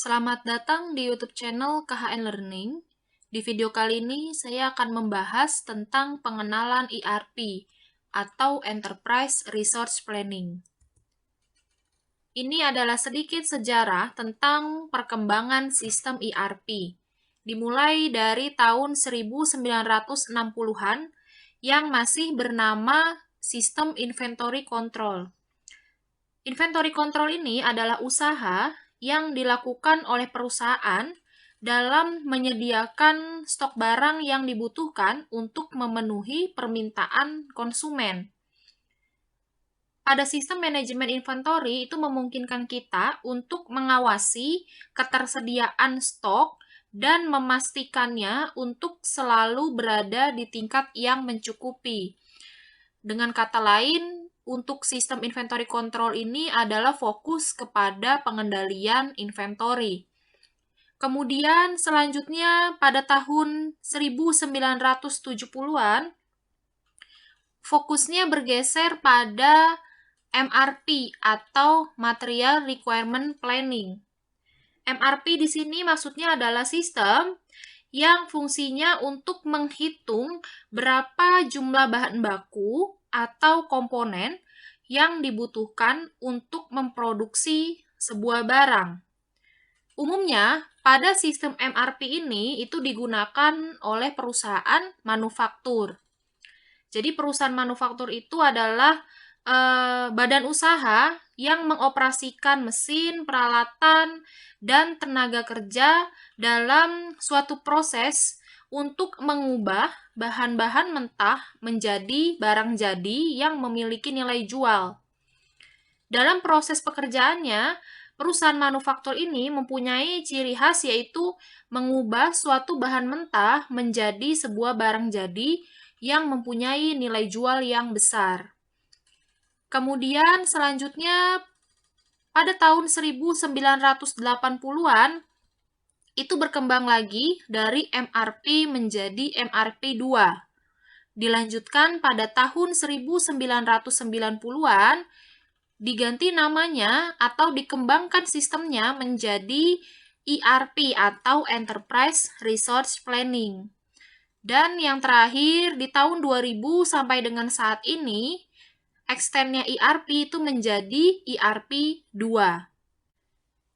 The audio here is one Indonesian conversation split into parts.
Selamat datang di YouTube channel KHN Learning. Di video kali ini saya akan membahas tentang pengenalan ERP atau Enterprise Resource Planning. Ini adalah sedikit sejarah tentang perkembangan sistem ERP. Dimulai dari tahun 1960-an yang masih bernama Sistem Inventory Control. Inventory Control ini adalah usaha yang dilakukan oleh perusahaan dalam menyediakan stok barang yang dibutuhkan untuk memenuhi permintaan konsumen. Pada sistem manajemen inventory itu memungkinkan kita untuk mengawasi ketersediaan stok dan memastikannya untuk selalu berada di tingkat yang mencukupi. Dengan kata lain, untuk sistem inventory control ini adalah fokus kepada pengendalian inventory. Kemudian selanjutnya pada tahun 1970-an, fokusnya bergeser pada MRP atau Material Requirement Planning. MRP di sini maksudnya adalah sistem yang fungsinya untuk menghitung berapa jumlah bahan baku atau komponen yang dibutuhkan untuk memproduksi sebuah barang. Umumnya, pada sistem MRP ini itu digunakan oleh perusahaan manufaktur. Jadi perusahaan manufaktur itu adalah badan usaha yang mengoperasikan mesin, peralatan, dan tenaga kerja dalam suatu proses untuk mengubah bahan-bahan mentah menjadi barang jadi yang memiliki nilai jual. Dalam proses pekerjaannya, perusahaan manufaktur ini mempunyai ciri khas yaitu mengubah suatu bahan mentah menjadi sebuah barang jadi yang mempunyai nilai jual yang besar. Kemudian selanjutnya pada tahun 1980-an itu berkembang lagi dari MRP menjadi MRP 2. Dilanjutkan pada tahun 1990-an diganti namanya atau dikembangkan sistemnya menjadi ERP atau Enterprise Resource Planning. Dan yang terakhir di tahun 2000 sampai dengan saat ini extendnya ERP itu menjadi ERP 2.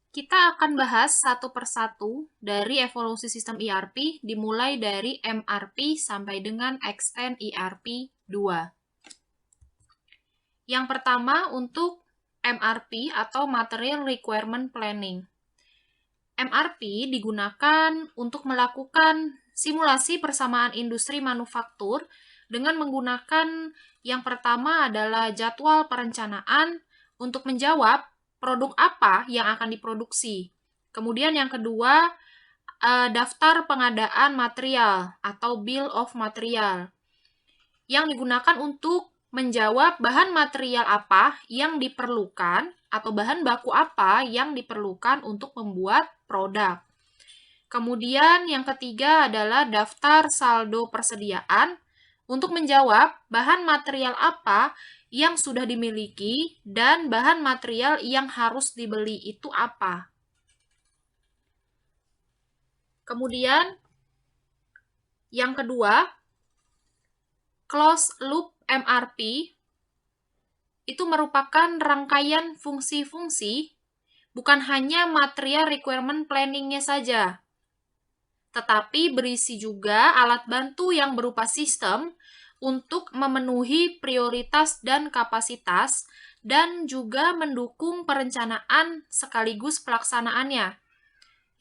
Kita akan bahas satu persatu dari evolusi sistem ERP dimulai dari MRP sampai dengan extend ERP 2. Yang pertama untuk MRP atau Material Requirement Planning. MRP digunakan untuk melakukan simulasi persamaan industri manufaktur dengan menggunakan yang pertama adalah jadwal perencanaan untuk menjawab produk apa yang akan diproduksi. Kemudian yang kedua, daftar pengadaan material atau Bill of Material yang digunakan untuk menjawab bahan material apa yang diperlukan atau bahan baku apa yang diperlukan untuk membuat produk. Kemudian yang ketiga adalah daftar saldo persediaan untuk menjawab bahan material apa yang sudah dimiliki dan bahan material yang harus dibeli itu apa. Kemudian yang kedua, closed loop MRP itu merupakan rangkaian fungsi-fungsi bukan hanya material requirement planning-nya saja, tetapi berisi juga alat bantu yang berupa sistem untuk memenuhi prioritas dan kapasitas dan juga mendukung perencanaan sekaligus pelaksanaannya,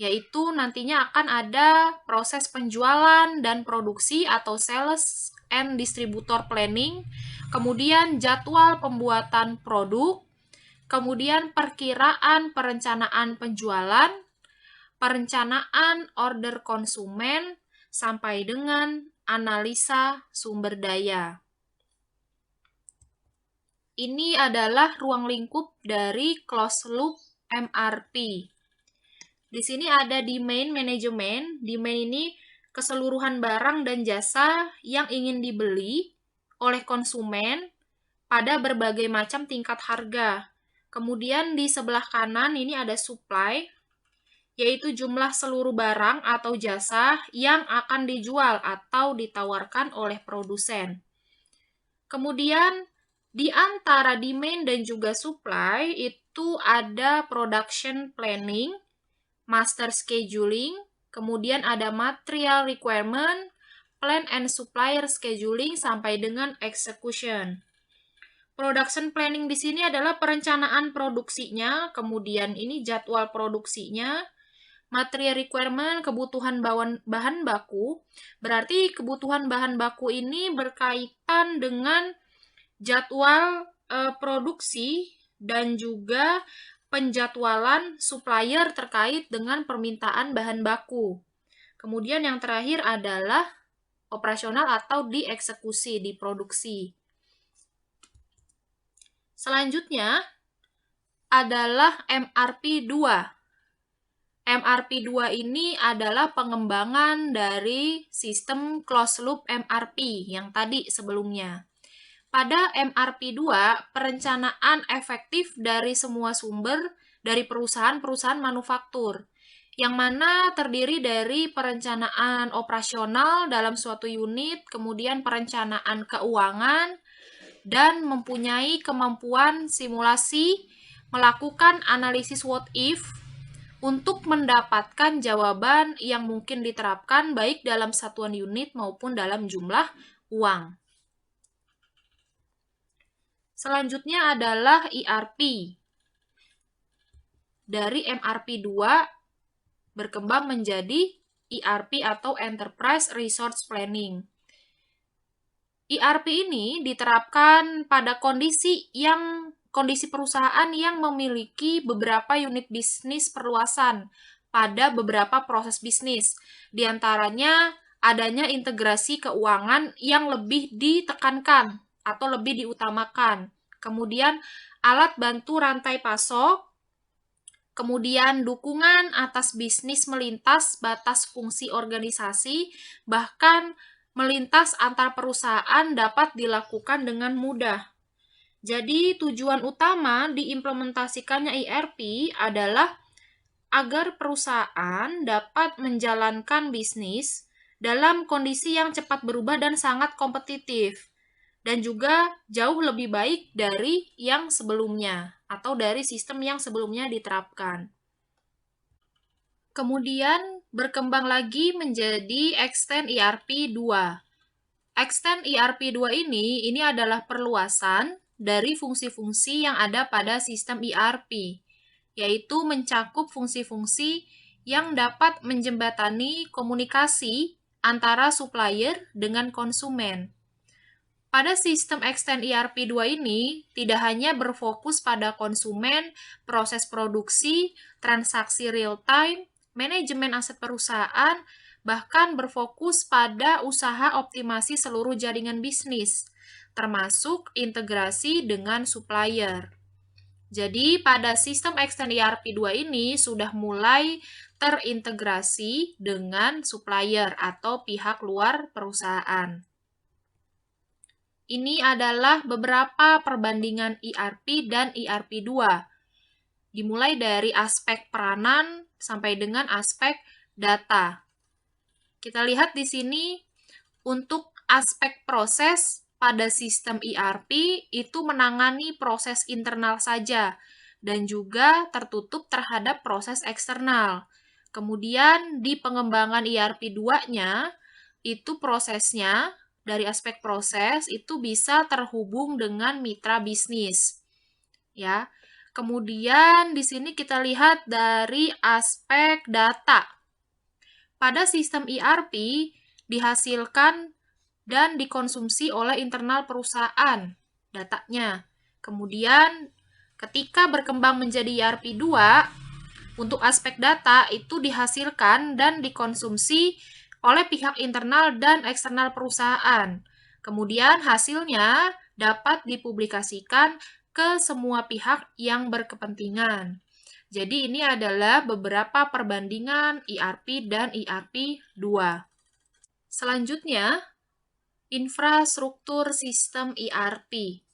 yaitu nantinya akan ada proses penjualan dan produksi atau sales and distributor planning, kemudian jadwal pembuatan produk, kemudian perkiraan perencanaan penjualan, perencanaan order konsumen, sampai dengan analisa sumber daya. Ini adalah ruang lingkup dari closed loop MRP. Di sini ada demand management. Demand ini keseluruhan barang dan jasa yang ingin dibeli oleh konsumen pada berbagai macam tingkat harga. Kemudian di sebelah kanan ini ada supply. yaitu jumlah seluruh barang atau jasa yang akan dijual atau ditawarkan oleh produsen. Kemudian, di antara demand dan juga supply itu ada production planning, master scheduling, kemudian ada material requirement, plan and supplier scheduling, sampai dengan execution. Production planning di sini adalah perencanaan produksinya, kemudian ini jadwal produksinya, material requirement, kebutuhan bahan baku, berarti kebutuhan bahan baku ini berkaitan dengan jadwal produksi dan juga penjadwalan supplier terkait dengan permintaan bahan baku. Kemudian yang terakhir adalah operasional atau dieksekusi, diproduksi. Selanjutnya adalah MRP 2. MRP 2 ini adalah pengembangan dari sistem closed loop MRP yang tadi sebelumnya. Pada MRP 2, perencanaan efektif dari semua sumber dari perusahaan-perusahaan manufaktur, yang mana terdiri dari perencanaan operasional dalam suatu unit, kemudian perencanaan keuangan, dan mempunyai kemampuan simulasi, melakukan analisis what if, untuk mendapatkan jawaban yang mungkin diterapkan baik dalam satuan unit maupun dalam jumlah uang. Selanjutnya adalah ERP. Dari MRP 2 berkembang menjadi ERP atau Enterprise Resource Planning. ERP ini diterapkan pada kondisi perusahaan yang memiliki beberapa unit bisnis perluasan pada beberapa proses bisnis. Di antaranya adanya integrasi keuangan yang lebih ditekankan atau lebih diutamakan. Kemudian alat bantu rantai pasok, kemudian dukungan atas bisnis melintas batas fungsi organisasi, bahkan melintas antar perusahaan dapat dilakukan dengan mudah. Jadi tujuan utama diimplementasikannya ERP adalah agar perusahaan dapat menjalankan bisnis dalam kondisi yang cepat berubah dan sangat kompetitif, dan juga jauh lebih baik dari yang sebelumnya atau dari sistem yang sebelumnya diterapkan. Kemudian berkembang lagi menjadi Extend ERP 2. Extend ERP 2 ini adalah perluasan dari fungsi-fungsi yang ada pada sistem ERP, yaitu mencakup fungsi-fungsi yang dapat menjembatani komunikasi antara supplier dengan konsumen. Pada sistem Extend ERP 2 ini tidak hanya berfokus pada konsumen, proses produksi, transaksi real-time, manajemen aset perusahaan, bahkan berfokus pada usaha optimasi seluruh jaringan bisnis, termasuk integrasi dengan supplier. Jadi, pada sistem Extend ERP 2 ini sudah mulai terintegrasi dengan supplier atau pihak luar perusahaan. Ini adalah beberapa perbandingan ERP dan ERP 2. Dimulai dari aspek peranan sampai dengan aspek data. Kita lihat di sini untuk aspek proses pada sistem ERP itu menangani proses internal saja dan juga tertutup terhadap proses eksternal. Kemudian di pengembangan ERP 2-nya itu prosesnya dari aspek proses itu bisa terhubung dengan mitra bisnis. Ya. Kemudian di sini kita lihat dari aspek data. Pada sistem ERP dihasilkan dan dikonsumsi oleh internal perusahaan datanya. Kemudian ketika berkembang menjadi ERP 2, untuk aspek data itu dihasilkan dan dikonsumsi oleh pihak internal dan eksternal perusahaan. Kemudian hasilnya dapat dipublikasikan ke semua pihak yang berkepentingan. Jadi ini adalah beberapa perbandingan ERP dan ERP 2. Selanjutnya, infrastruktur sistem ERP.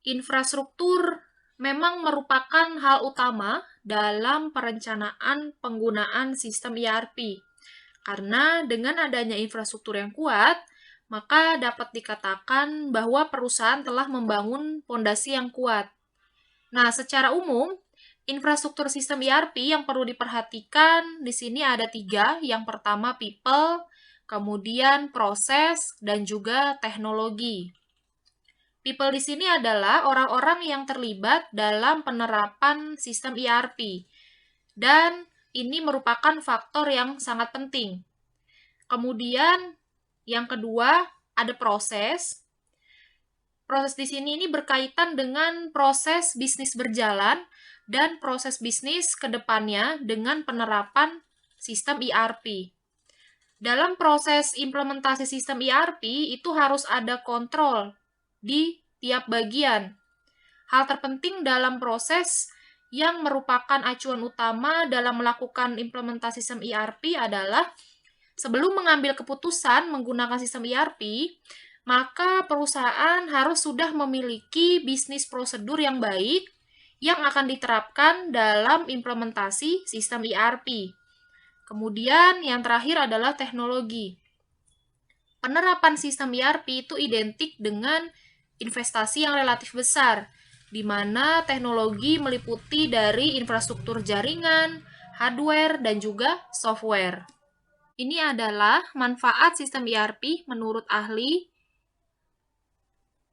Infrastruktur memang merupakan hal utama dalam perencanaan penggunaan sistem ERP. Karena dengan adanya infrastruktur yang kuat, maka dapat dikatakan bahwa perusahaan telah membangun fondasi yang kuat. Nah, secara umum, infrastruktur sistem ERP yang perlu diperhatikan di sini ada 3. Yang pertama people, kemudian proses, dan juga teknologi. People di sini adalah orang-orang yang terlibat dalam penerapan sistem ERP. Dan ini merupakan faktor yang sangat penting. Kemudian yang kedua ada proses. Proses di sini ini berkaitan dengan proses bisnis berjalan dan proses bisnis ke depannya dengan penerapan sistem ERP. Dalam proses implementasi sistem ERP itu harus ada kontrol di tiap bagian. Hal terpenting dalam proses yang merupakan acuan utama dalam melakukan implementasi sistem ERP adalah sebelum mengambil keputusan menggunakan sistem ERP, maka perusahaan harus sudah memiliki bisnis prosedur yang baik yang akan diterapkan dalam implementasi sistem ERP. Kemudian yang terakhir adalah teknologi. Penerapan sistem ERP itu identik dengan investasi yang relatif besar, di mana teknologi meliputi dari infrastruktur jaringan, hardware, dan juga software. Ini adalah manfaat sistem ERP menurut ahli.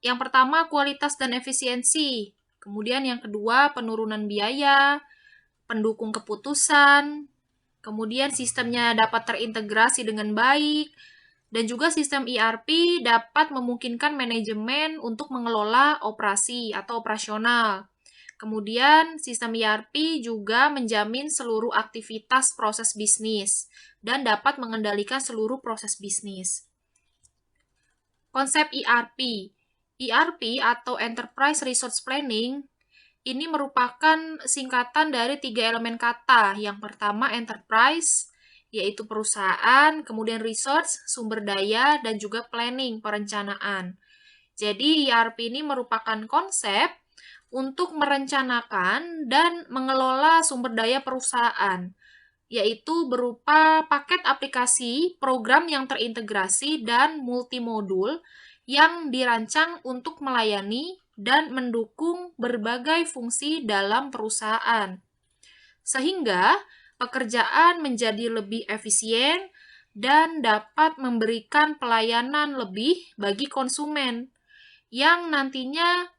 Yang pertama, kualitas dan efisiensi. Kemudian yang kedua, penurunan biaya, pendukung keputusan. Kemudian sistemnya dapat terintegrasi dengan baik. Dan juga sistem ERP dapat memungkinkan manajemen untuk mengelola operasi atau operasional. Kemudian, sistem ERP juga menjamin seluruh aktivitas proses bisnis dan dapat mengendalikan seluruh proses bisnis. Konsep ERP. ERP atau Enterprise Resource Planning ini merupakan singkatan dari 3 elemen kata. Yang pertama enterprise, yaitu perusahaan, kemudian resource, sumber daya, dan juga planning, perencanaan. Jadi ERP ini merupakan konsep untuk merencanakan dan mengelola sumber daya perusahaan, yaitu berupa paket aplikasi, program yang terintegrasi, dan multimodul yang dirancang untuk melayani dan mendukung berbagai fungsi dalam perusahaan. Sehingga pekerjaan menjadi lebih efisien dan dapat memberikan pelayanan lebih bagi konsumen yang nantinya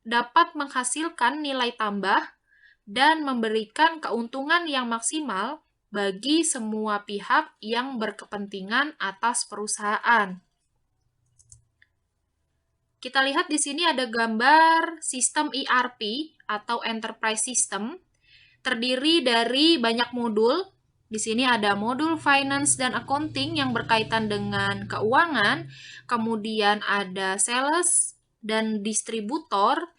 dapat menghasilkan nilai tambah dan memberikan keuntungan yang maksimal bagi semua pihak yang berkepentingan atas perusahaan. Kita lihat di sini ada gambar sistem ERP atau Enterprise System, terdiri dari banyak modul. Di sini ada modul Finance dan Accounting yang berkaitan dengan keuangan, kemudian ada Sales dan Distributor,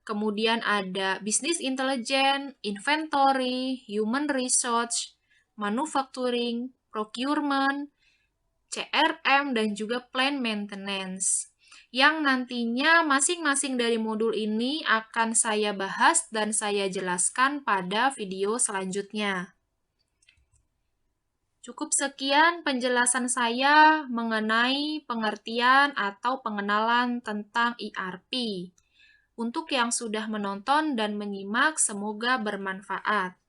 kemudian ada Business Intelligence, Inventory, Human Resource, Manufacturing, Procurement, CRM, dan juga Plan Maintenance. Yang nantinya masing-masing dari modul ini akan saya bahas dan saya jelaskan pada video selanjutnya. Cukup sekian penjelasan saya mengenai pengertian atau pengenalan tentang ERP. Untuk yang sudah menonton dan menyimak, semoga bermanfaat.